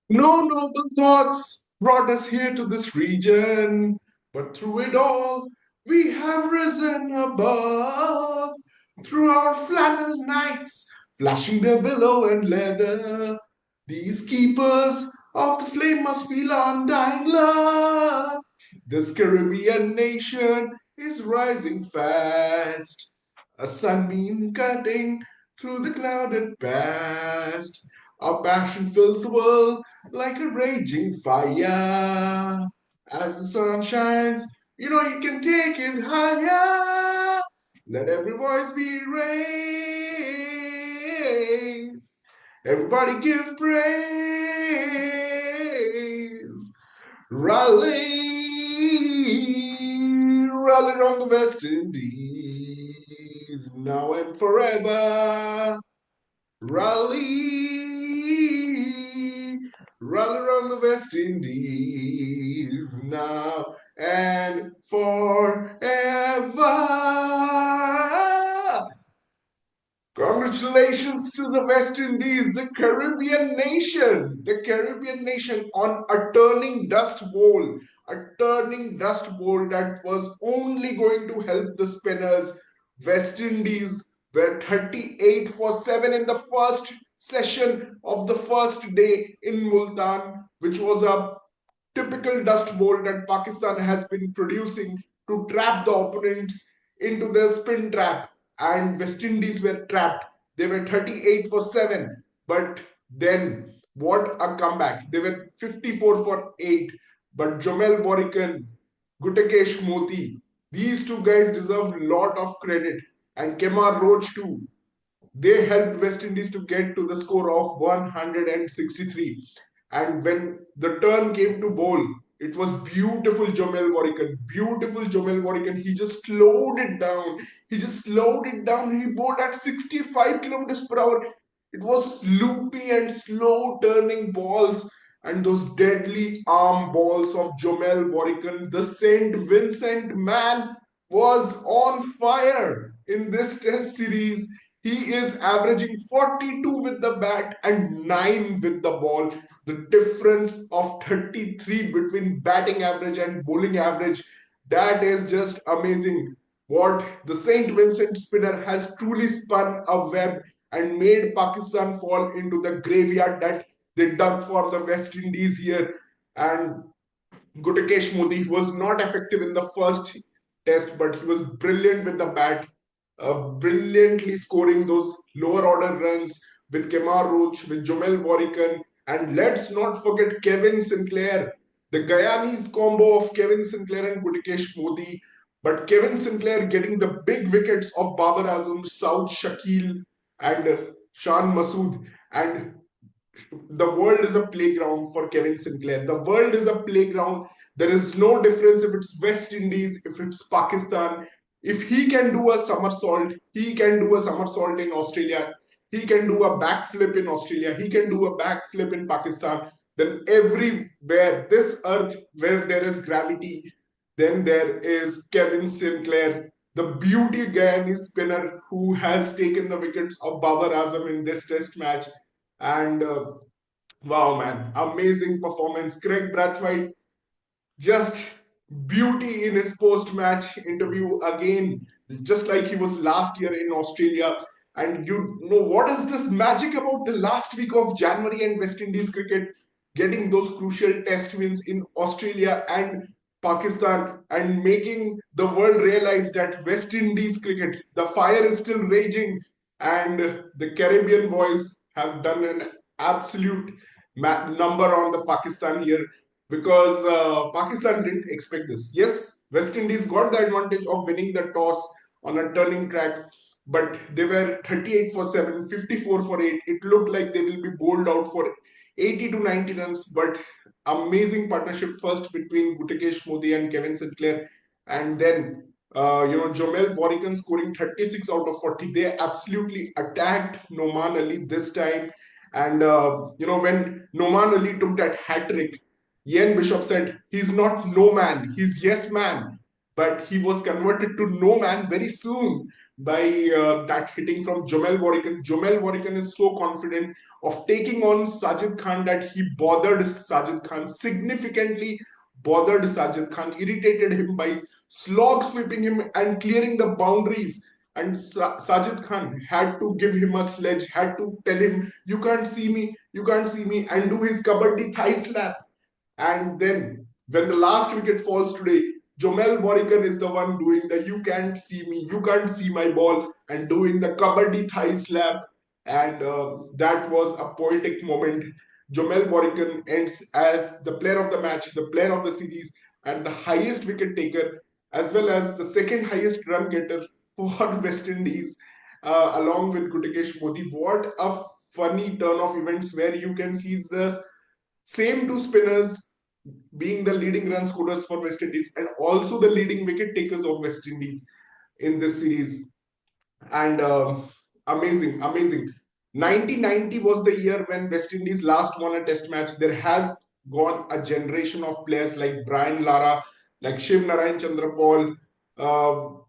No noble thoughts brought us here to this region, but through it all, we have risen above. Through our flannel nights, flashing their willow and leather, these keepers of the flame must feel undying love. This Caribbean nation is rising fast, a sunbeam cutting through the clouded past. Our passion fills the world like a raging fire. As the sun shines, you can take it higher. Let every voice be raised. Everybody give praise. Rally, rally around the West Indies, now and forever. Rally, rally around the West Indies now and forever. Congratulations to the West Indies, the Caribbean nation on a turning dust bowl that was only going to help the spinners. West Indies were 38 for 7 in the first session of the first day in Multan, which was a typical dust bowl that Pakistan has been producing to trap the opponents into their spin trap. And West Indies were trapped. They were 38 for 7. But then, what a comeback. They were 54 for 8. But Jomel Warrican, Gutekesh Moti, these two guys deserve a lot of credit. And Kemar Roach too. They helped West Indies to get to the score of 163. And when the turn came to bowl, it was beautiful Jomel Warrican. Beautiful Jomel Warrican. He just slowed it down. He just slowed it down. He bowled at 65 kilometers per hour. It was loopy and slow turning balls. And those deadly arm balls of Jomel Warrican, the St. Vincent man, was on fire in this test series. He is averaging 42 with the bat and 9 with the ball. The difference of 33 between batting average and bowling average, that is just amazing. What the St. Vincent spinner has truly spun a web and made Pakistan fall into the graveyard that they dug for the West Indies here. And Gutekesh Modi was not effective in the first test, but he was brilliant with the bat, brilliantly scoring those lower order runs with Kemar Roach, with Jomel Warrican, and let's not forget Kevin Sinclair, the Guyanese combo of Kevin Sinclair and Gutekesh Modi. But Kevin Sinclair getting the big wickets of Babar Azam, Saud Shakil, and Shan Masood. And the world is a playground for Kevin Sinclair. The world is a playground. There is no difference if it's West Indies, if it's Pakistan. If he can do a somersault, he can do a somersault in Australia. He can do a backflip in Australia. He can do a backflip in Pakistan. Then everywhere, this earth where there is gravity, then there is Kevin Sinclair, the beauty Guyanese spinner who has taken the wickets of Babar Azam in this test match. And wow, man, amazing performance. Craig Brathwaite, just beauty in his post match interview again, just like he was last year in Australia. And you know, what is this magic about the last week of January and West Indies cricket getting those crucial test wins in Australia and Pakistan and making the world realize that West Indies cricket, the fire is still raging, and the Caribbean boys have done an absolute number on the Pakistan here because Pakistan didn't expect this. Yes, West Indies got the advantage of winning the toss on a turning track, but they were 38 for 7, 54 for 8. It looked like they will be bowled out for 80 to 90 runs, but amazing partnership first between Gutekesh Modi and Kevin Sinclair, and then Jomel Warrican scoring 36 out of 40. They absolutely attacked Noman Ali this time. And when Noman Ali took that hat trick, Ian Bishop said, he's not no man, he's yes man. But he was converted to no man very soon by that hitting from Jomel Warrican. Jomel Warrican is so confident of taking on Sajid Khan that he bothered Sajid Khan significantly, bothered Sajid Khan, irritated him by slog sweeping him and clearing the boundaries. And Sajid Khan had to give him a sledge, had to tell him, "You can't see me, you can't see me," and do his kabaddi thigh slap. And then when the last wicket falls today, Jomel Warrican is the one doing the "you can't see me, you can't see my ball" and doing the kabaddi thigh slap. And that was a poetic moment. Jomel Warrican ends as the player of the match, the player of the series, and the highest wicket taker, as well as the second highest run getter for West Indies, along with Gutekesh Modi. What a funny turn of events where you can see the same two spinners being the leading run scorers for West Indies and also the leading wicket takers of West Indies in this series. And amazing, amazing. 1990 was the year when West Indies last won a test match. There has gone a generation of players like Brian Lara, like Shiv Narayan Chandrapal,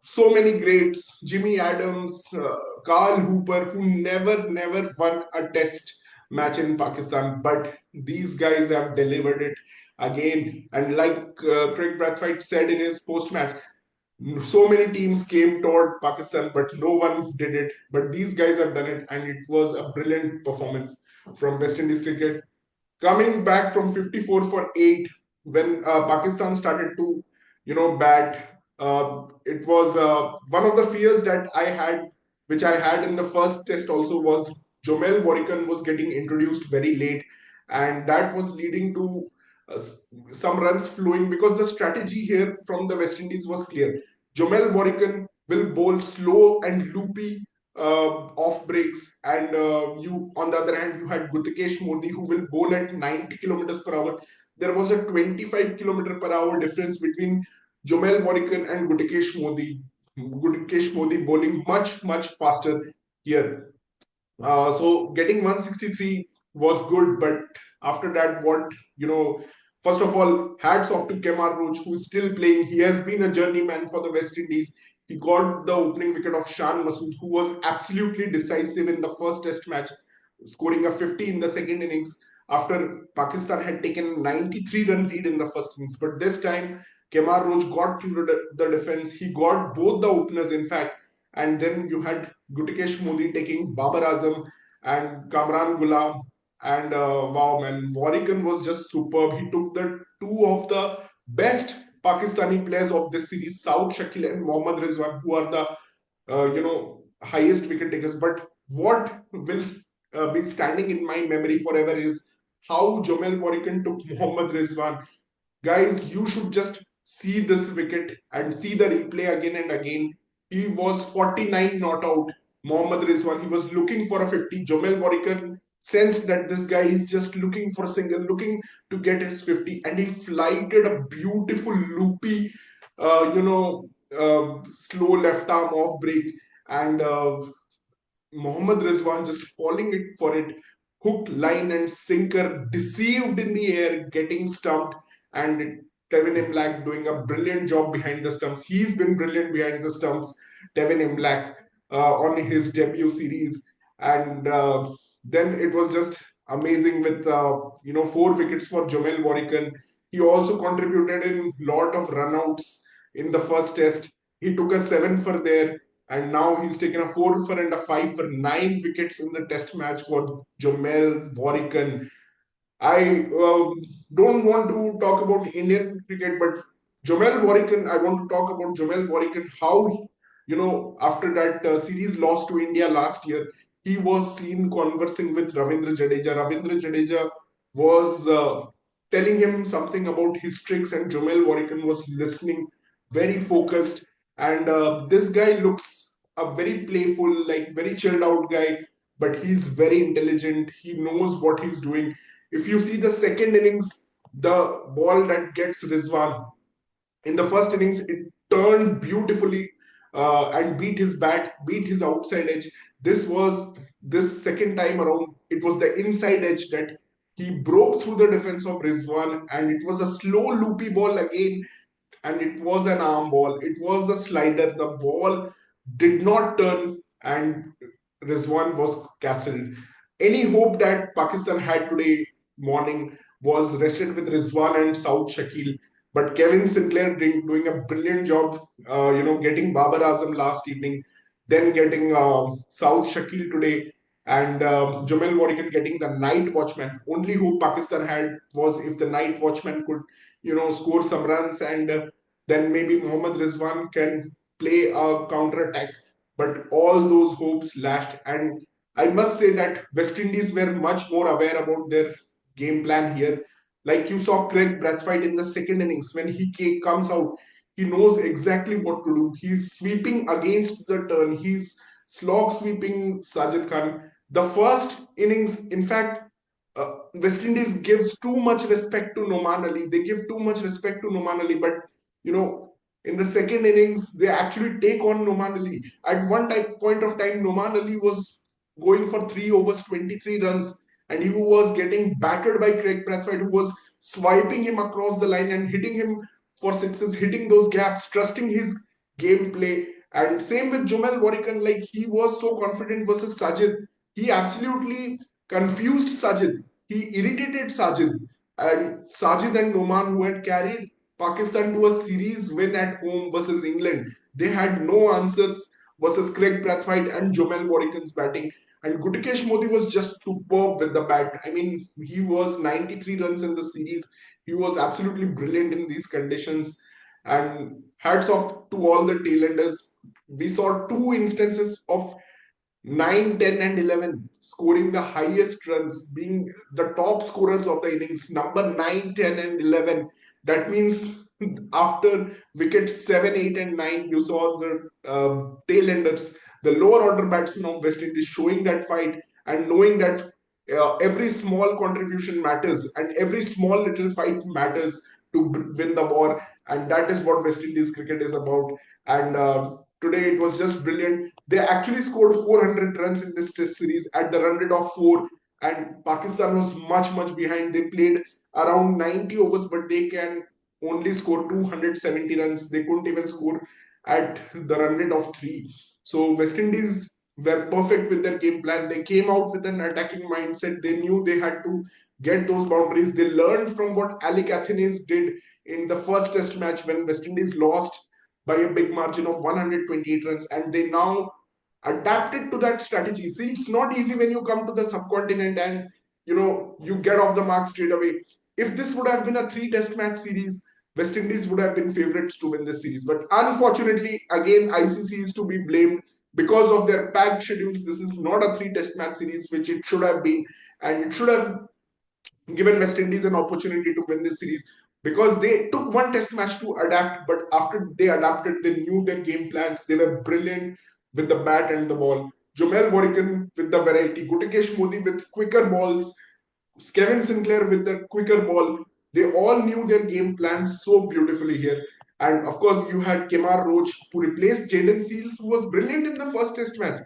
so many greats, Jimmy Adams, Carl Hooper, who never won a test match in Pakistan. But these guys have delivered it again. And like Craig Brathwaite said in his post match, so many teams came toward Pakistan, but no one did it. But these guys have done it, and it was a brilliant performance from West Indies cricket. Coming back from 54 for 8, when Pakistan started to, bat, it was one of the fears that I had, which I had in the first test also, was Jomel Warrican was getting introduced very late, and that was leading to uh, some runs flowing because the strategy here from the West Indies was clear. Jomel Warrican will bowl slow and loopy off breaks, and you, on the other hand, you had Gutekesh Modi who will bowl at 90 kilometers per hour. There was a 25 kilometer per hour difference between Jomel Warrican and Gutekesh Modi. Gutekesh Modi bowling much faster here. So getting 163 was good, but after that, first of all, hats off to Kemar Roach, who is still playing. He has been a journeyman for the West Indies. He got the opening wicket of Shan Masood, who was absolutely decisive in the first test match, scoring a 50 in the second innings after Pakistan had taken a 93-run lead in the first innings. But this time, Kemar Roach got through the defense. He got both the openers, in fact, and then you had Gutekesh Modi taking Babar Azam and Kamran Gulam. And wow, man, Warrican was just superb. He took the two of the best Pakistani players of this series, Saud Shakil and Mohammad Rizwan, who are the highest wicket takers. But what will be standing in my memory forever is how Jomel Warrican took Mohammad Rizwan. Guys, you should just see this wicket and see the replay again and again. He was 49 not out. Mohammad Rizwan, he was looking for a 50. Jomel Warrican sensed that this guy is just looking for a single, looking to get his 50, and he flighted a beautiful loopy, slow left arm off break, and Mohammad Rizwan just falling it for it, hook, line, and sinker, deceived in the air, getting stumped, and Tevin Imlach doing a brilliant job behind the stumps. He's been brilliant behind the stumps, Tevin Imlach, on his debut series, and then it was just amazing with 4 wickets for Jomel Warrican. He also contributed in lot of runouts in the first test. He took a 7 for there, and now he's taken a 4 for and a 5 for 9 wickets in the test match for Jomel Warrican. I don't want to talk about Indian cricket, but Jomel Warrican, I want to talk about Jomel Warrican, how, after that series loss to India last year, he was seen conversing with Ravindra Jadeja. Ravindra Jadeja was telling him something about his tricks, and Jomel Warrican was listening, very focused. And this guy looks a very playful, like very chilled out guy, but he's very intelligent. He knows what he's doing. If you see the second innings, the ball that gets Rizwan in the first innings, it turned beautifully and beat his bat, beat his outside edge. This second time around, it was the inside edge that he broke through the defense of Rizwan, and it was a slow loopy ball again, and it was an arm ball. It was a slider. The ball did not turn, and Rizwan was castled. Any hope that Pakistan had today morning was rested with Rizwan and Saud Shakil. But Kevin Sinclair doing a brilliant job, getting Babar Azam last evening, then getting Saud Shakil today, and Jomel Warrican getting the night watchman. Only hope Pakistan had was if the night watchman could, score some runs, and then maybe Mohammad Rizwan can play a counter attack. But all those hopes lashed, and I must say that West Indies were much more aware about their game plan here. Like you saw Craig Brathwaite in the second innings, when he comes out, he knows exactly what to do. He's sweeping against the turn. He's slog sweeping Sajid Khan. The first innings, in fact, West Indies gives too much respect to Noman Ali. They give too much respect to Noman Ali, but you know, in the second innings, they actually take on Noman Ali. At one point of time, Noman Ali was going for 3 overs, 23 runs, and he was getting battered by Craig Brathwaite, who was swiping him across the line and hitting him for sixes, hitting those gaps, trusting his gameplay. And same with Jomel Warrican, like he was so confident versus Sajid. He absolutely confused Sajid. He irritated Sajid. And Sajid and Noman, who had carried Pakistan to a series win at home versus England, they had no answers versus Craig Brathwaite and Jomel Warrican's batting. And Gutikesh Modi was just superb with the bat. I mean, he was 93 runs in the series. He was absolutely brilliant in these conditions. And hats off to all the tailenders. We saw two instances of 9, 10, and 11 scoring the highest runs, being the top scorers of the innings. Number 9, 10, and 11. That means after wickets 7, 8, and 9, you saw the tail enders, the lower order batsmen of West Indies showing that fight and knowing that every small contribution matters and every small little fight matters to win the war. And that is what West Indies cricket is about. And today it was just brilliant. They actually scored 400 runs in this test series at the run rate of 4, and Pakistan was much, much behind. They played around 90 overs, but they can only score 270 runs. They couldn't even score at the run rate of 3. So West Indies were perfect with their game plan. They came out with an attacking mindset. They knew they had to get those boundaries. They learned from what Alec Athens did in the first test match when West Indies lost by a big margin of 128 runs, and they now adapted to that strategy. See, it's not easy when you come to the subcontinent and you get off the mark straight away. If this would have been a 3 test match series, West Indies would have been favorites to win this series. But unfortunately, again, ICC is to be blamed because of their packed schedules. This is not a 3 test match series, which it should have been, and it should have given West Indies an opportunity to win this series because they took one test match to adapt, but after they adapted, they knew their game plans. They were brilliant with the bat and the ball. Jomel Warrican with the variety, Gutikesh Modi with quicker balls, Kevin Sinclair with the quicker ball. They all knew their game plans so beautifully here. And of course, you had Kemar Roach who replaced Jaden Seals, who was brilliant in the first test match.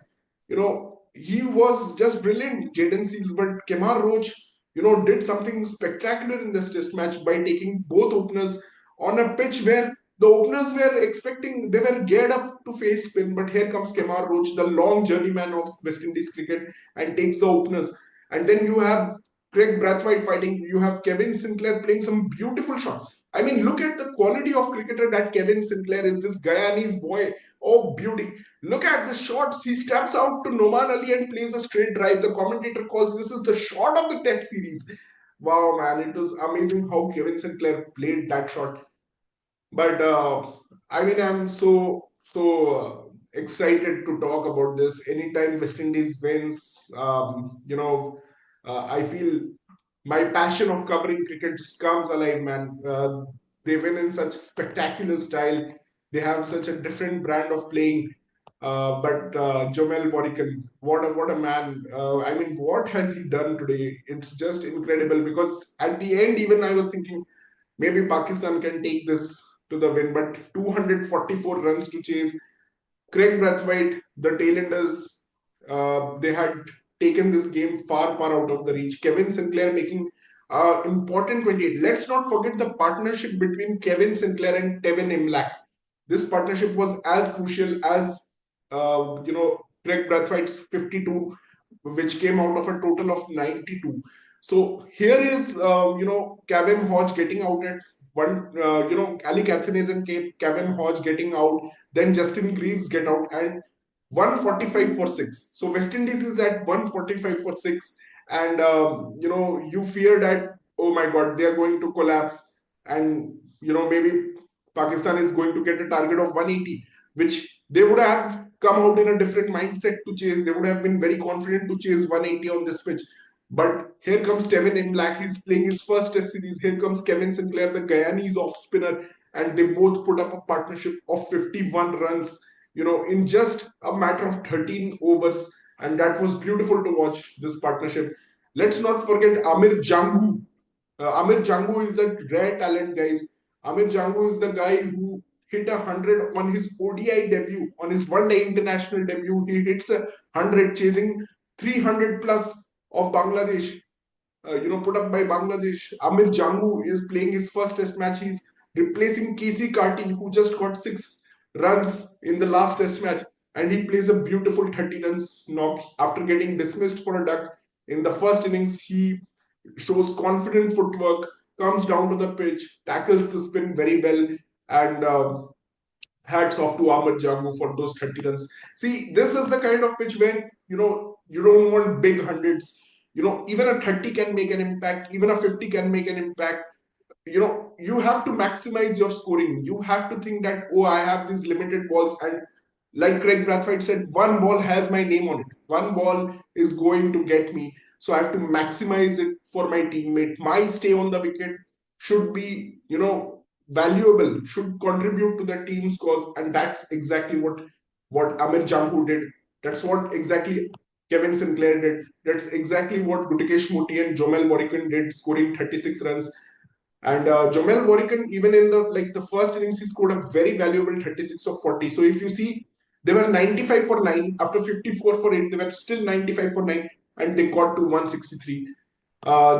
He was just brilliant, Jaden Seals, but Kemar Roach, did something spectacular in this test match by taking both openers on a pitch where the openers were expecting, they were geared up to face spin, but here comes Kemar Roach, the long journeyman of West Indies cricket, and takes the openers. And then you have Craig Brathwaite fighting, you have Kevin Sinclair playing some beautiful shots. I mean, look at the quality of cricketer that Kevin Sinclair is, this Guyanese boy. Oh, beauty. Look at the shots. He steps out to Noman Ali and plays a straight drive. The commentator calls this is the shot of the test series. Wow, man, it was amazing how Kevin Sinclair played that shot. But I mean, I'm so excited to talk about this. Anytime West Indies wins, I feel my passion of covering cricket just comes alive, man. They win in such spectacular style. They have such a different brand of playing. But Jomel Warrican, what a man! I mean, what has he done today? It's just incredible. Because at the end, even I was thinking maybe Pakistan can take this to the win, but 244 runs to chase. Craig Brathwaite, the tailenders, they had taken this game far, far out of the reach. Kevin Sinclair making important 28. Let's not forget the partnership between Kevin Sinclair and Tevin Imlach. This partnership was as crucial as Craig Brathwaite's 52, which came out of a total of 92. So here is, Kavem Hodge getting out at one, Ali Cathanes and Kavem Hodge getting out, then Justin Greaves get out, and 145 for 6. So West Indies is at 145 for 6, and you fear that, oh my God, they are going to collapse, and maybe Pakistan is going to get a target of 180, which they would have come out in a different mindset to chase. They would have been very confident to chase 180 on this pitch. But here comes Tevin in black. He's playing his first Test series. Here comes Kevin Sinclair, the Guyanese off spinner, and they both put up a partnership of 51 runs. In just a matter of 13 overs, and that was beautiful to watch this partnership. Let's not forget Amir Jangu. Amir Jangu is a rare talent, guys. Amir Jangu is the guy who hit 100 on his ODI debut, on his one-day international debut. He hits 100, chasing 300 plus of Bangladesh. Put up by Bangladesh. Amir Jangu is playing his first Test match. He's replacing Casey Carty, who just got 6 runs in the last Test match, and he plays a beautiful 30 runs knock after getting dismissed for a duck in the first innings. He shows confident footwork, comes down to the pitch, tackles the spin very well, and hats off to Ahmed Jamu for those 30 runs. See, this is the kind of pitch where, you don't want big hundreds. Even a 30 can make an impact, even a 50 can make an impact. You have to maximize your scoring. You have to think that, oh, I have these limited balls, and like Craig Brathwaite said, one ball has my name on it. One ball is going to get me. So I have to maximize it for my teammate. My stay on the wicket should be, valuable, should contribute to the team's cause. And that's exactly what Amir Jampu did. That's what exactly Kevin Sinclair did. That's exactly what Gutikesh Moti and Jomel Warrican did, scoring 36 runs. And Jomel Warrican, even in the first innings, he scored a very valuable 36 of 40. So if you see, they were 95 for 9 after 54 for 8. They were still 95 for 9, and they got to 163.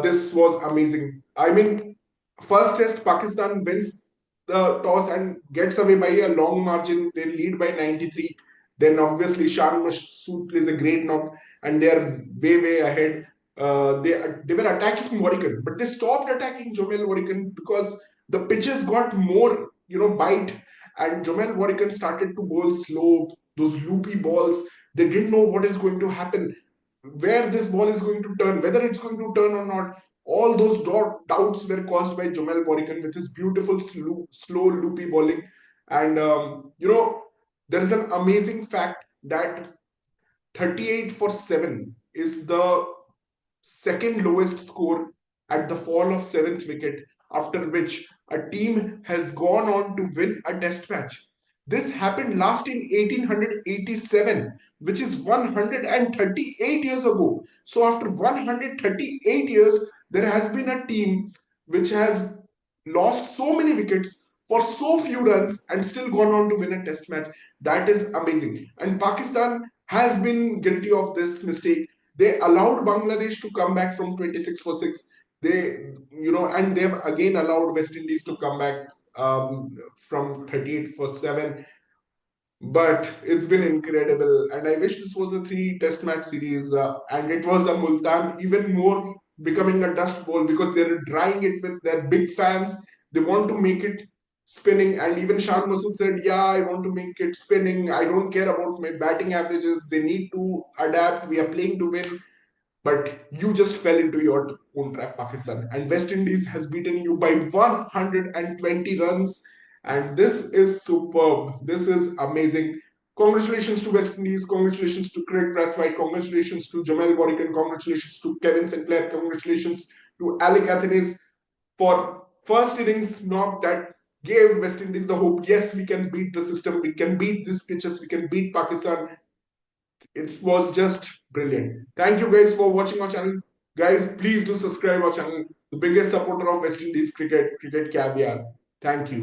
This was amazing. I mean, first test, Pakistan wins the toss and gets away by a long margin. They lead by 93. Then obviously Shan Masood plays a great knock, and they are way ahead. They were attacking Warrican, but they stopped attacking Jomel Warrican because the pitches got more bite, and Jomel Warrican started to bowl slow, those loopy balls. They didn't know what is going to happen, where this ball is going to turn, whether it's going to turn or not. All those doubts were caused by Jomel Warrican with his beautiful slow loopy bowling. And there is an amazing fact that 38 for 7 is the second lowest score at the fall of 7th wicket, after which a team has gone on to win a test match. This happened last in 1887, which is 138 years ago. So after 138 years, there has been a team which has lost so many wickets for so few runs and still gone on to win a test match. That is amazing. And Pakistan has been guilty of this mistake. They allowed Bangladesh to come back from 26 for 6. And they've again allowed West Indies to come back from 38 for 7. But it's been incredible, and I wish this was a 3 test match series, and it was a Multan, even more becoming a dust bowl, because they're drying it with their big fans. They want to make it spinning, and even Shan Masood said, yeah, I want to make it spinning. I don't care about my batting averages. They need to adapt. We are playing to win. But you just fell into your own trap, Pakistan. And West Indies has beaten you by 120 runs. And this is superb. This is amazing. Congratulations to West Indies. Congratulations to Craig Brathwaite. Congratulations to Jomel Warrican. Congratulations to Kevin Sinclair. Congratulations to Alec Athenes for first innings knock that gave West Indies the hope. Yes, we can beat the system. We can beat these pitches. We can beat Pakistan. It was just brilliant. Thank you guys for watching our channel. Guys, please do subscribe our channel. The biggest supporter of West Indies cricket, Cricket Caviar. Thank you.